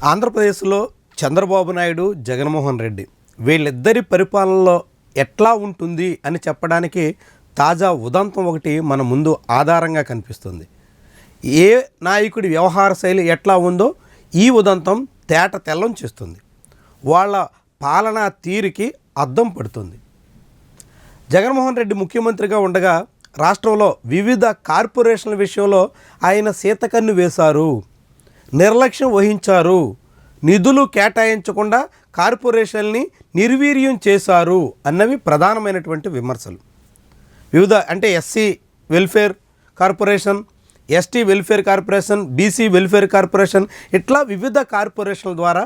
ఆంధ్రప్రదేశ్లో చంద్రబాబు నాయుడు, జగన్మోహన్ రెడ్డి వీళ్ళిద్దరి పరిపాలనలో ఎట్లా ఉంటుంది అని చెప్పడానికి తాజా ఉదంతం ఒకటి మన ముందు ఆధారంగా కనిపిస్తుంది. ఏ నాయకుడి వ్యవహార శైలి ఎట్లా ఉందో ఈ ఉదంతం తేట తెల్లం చేస్తుంది. వాళ్ళ పాలనా తీరుకి అద్దం పడుతుంది. జగన్మోహన్ రెడ్డి ముఖ్యమంత్రిగా ఉండగా రాష్ట్రంలో వివిధ కార్పొరేషన్ల విషయంలో ఆయన సీతకన్ను వేశారు, నిర్లక్ష్యం వహించారు, నిధులు కేటాయించకుండా కార్పొరేషన్ని నిర్వీర్యం చేశారు అన్నవి ప్రధానమైనటువంటి విమర్శలు. వివిధ SC welfare corporation, ST welfare corporation, BC welfare corporation, ఇట్లా వివిధ కార్పొరేషన్ల ద్వారా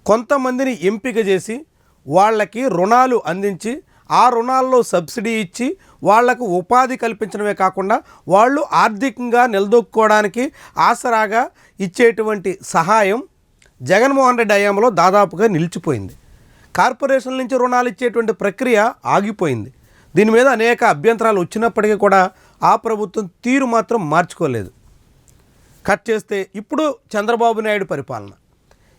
కొంతమందిని ఎంపిక చేసి వాళ్ళకి రుణాలు అందించి ఆ రుణాల్లో సబ్సిడీ ఇచ్చి వాళ్లకు ఉపాధి కల్పించడమే కాకుండా వాళ్ళు ఆర్థికంగా నిలదొక్కుకోవడానికి ఆసరాగా ఇచ్చేటువంటి సహాయం జగన్మోహన్ రెడ్డి హయాంలో దాదాపుగా నిలిచిపోయింది. కార్పొరేషన్ల నుంచి రుణాలు ఇచ్చేటువంటి ప్రక్రియ ఆగిపోయింది. దీని మీద అనేక అభ్యంతరాలు వచ్చినప్పటికీ కూడా ఆ ప్రభుత్వం తీరు మాత్రం మార్చుకోలేదు. కట్ చేస్తే ఇప్పుడు చంద్రబాబు నాయుడు పరిపాలన,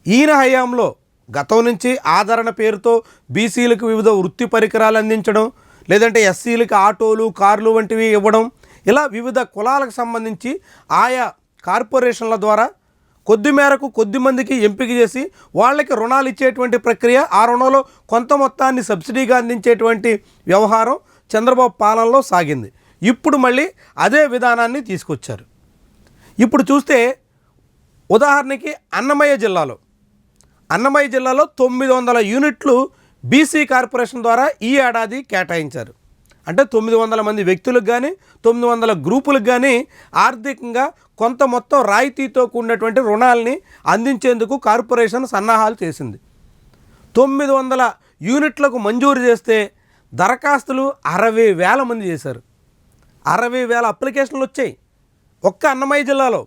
ఈయన హయాంలో గతం నుంచి ఆదరణ పేరుతో బీసీలకు వివిధ వృత్తి పరికరాలు అందించడం, లేదంటే ఎస్సీలకు ఆటోలు, కార్లు వంటివి ఇవ్వడం, ఇలా వివిధ కులాలకు సంబంధించి ఆయా కార్పొరేషన్ల ద్వారా కొద్ది మేరకు కొద్దిమందికి ఎంపిక చేసి వాళ్ళకి రుణాలు ఇచ్చేటువంటి ప్రక్రియ, ఆ రుణంలో కొంత మొత్తాన్ని సబ్సిడీగా అందించేటువంటి వ్యవహారం చంద్రబాబు పాలనలో సాగింది. ఇప్పుడు మళ్ళీ అదే విధానాన్ని తీసుకొచ్చారు. ఇప్పుడు చూస్తే ఉదాహరణకి అన్నమయ్య జిల్లాలో 900 యూనిట్లు బీసీ కార్పొరేషన్ ద్వారా ఈ ఏడాది కేటాయించారు. అంటే 900 మంది వ్యక్తులకు కానీ 900 గ్రూపులకు కానీ ఆర్థికంగా కొంత మొత్తం రాయితీతో కూడినటువంటి రుణాలని అందించేందుకు కార్పొరేషన్ సన్నాహాలు చేసింది. 900 యూనిట్లకు మంజూరు చేస్తే దరఖాస్తులు 60,000 మంది చేశారు. 60,000 అప్లికేషన్లు వచ్చాయి. ఒక్క అన్నమయ్య జిల్లాలో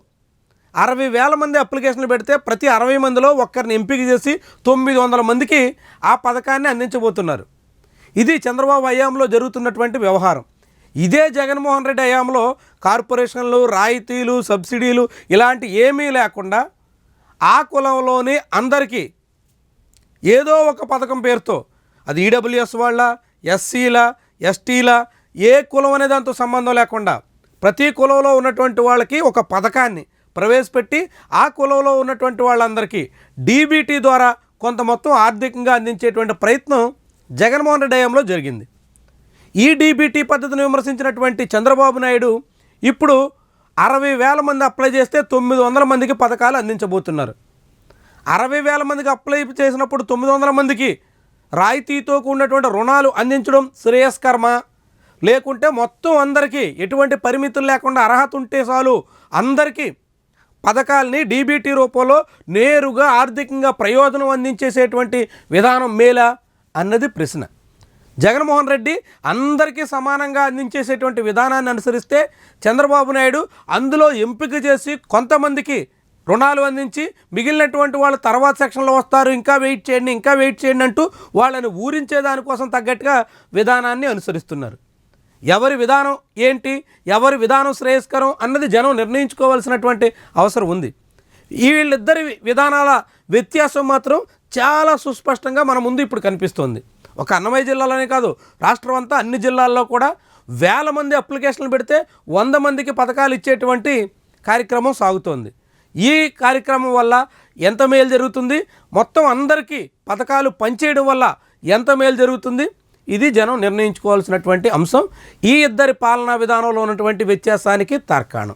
60,000 మంది అప్లికేషన్లు పెడితే ప్రతి 60 మందిలో ఒక్కరిని ఎంపిక చేసి 900 మందికి ఆ పథకాన్ని అందించబోతున్నారు. ఇది చంద్రబాబు హయాంలో జరుగుతున్నటువంటి వ్యవహారం. ఇదే జగన్మోహన్ రెడ్డి హయాంలో కార్పొరేషన్లు, రాయితీలు, సబ్సిడీలు ఇలాంటి ఏమీ లేకుండా ఆ కులంలోని అందరికీ ఏదో ఒక పథకం పేరుతో, అది ఈడబ్ల్యూఎస్ వాళ్ళ, ఎస్సీల, ఎస్టీల, ఏ కులం అనే దాంతో సంబంధం లేకుండా ప్రతి కులంలో ఉన్నటువంటి వాళ్ళకి ఒక పథకాన్ని ప్రవేశపెట్టి ఆ కులంలో ఉన్నటువంటి వాళ్ళందరికీ డీబీటీ ద్వారా కొంత మొత్తం ఆర్థికంగా అందించేటువంటి ప్రయత్నం జగన్మోహన్ రెడ్డి హయాంలో జరిగింది. ఈ డీబీటీ పద్ధతిని విమర్శించినటువంటి చంద్రబాబు నాయుడు ఇప్పుడు 60,000 మంది అప్లై చేస్తే 900 మందికి పథకాలు అందించబోతున్నారు. 60,000 మందికి అప్లై చేసినప్పుడు 900 మందికి రాయితీతో కూడినటువంటి రుణాలు అందించడం శ్రేయస్కరమా, లేకుంటే మొత్తం అందరికీ ఎటువంటి పరిమితులు లేకుండా అర్హత ఉంటే చాలు అందరికీ పథకాలని డీబీటీ రూపంలో నేరుగా ఆర్థికంగా ప్రయోజనం అందించేసేటువంటి విధానం మేలా అన్నది ప్రశ్న. జగన్మోహన్ రెడ్డి అందరికీ సమానంగా అందించేసేటువంటి విధానాన్ని అనుసరిస్తే చంద్రబాబు నాయుడు అందులో ఎంపిక చేసి కొంతమందికి రుణాలు అందించి మిగిలినటువంటి వాళ్ళు తర్వాత సెక్షన్లో వస్తారు, ఇంకా వెయిట్ చేయండి అంటూ వాళ్ళని ఊరించే దానికోసం తగ్గట్టుగా విధానాన్ని అనుసరిస్తున్నారు. ఎవరి విధానం ఏంటి, ఎవరి విధానం శ్రేయస్కరం అన్నది జనం నిర్ణయించుకోవాల్సినటువంటి అవసరం ఉంది. వీళ్ళిద్దరి విధానాల వ్యత్యాసం మాత్రం చాలా సుస్పష్టంగా మన ముందు ఇప్పుడు కనిపిస్తోంది. ఒక అన్నమయ్య జిల్లాలోనే కాదు, రాష్ట్రం అంతా అన్ని జిల్లాల్లో కూడా 1000 మంది అప్లికేషన్లు పెడితే 100 మందికి పథకాలు ఇచ్చేటువంటి కార్యక్రమం సాగుతోంది. ఈ కార్యక్రమం వల్ల ఎంత మేలు జరుగుతుంది, మొత్తం అందరికీ పథకాలు పంచేయడం వల్ల ఎంత మేలు జరుగుతుంది, ఇది జనం నిర్ణయించుకోవాల్సినటువంటి అంశం. ఈ ఇద్దరి పాలనా విధానంలో ఉన్నటువంటి వ్యత్యాసానికి తార్కాణం.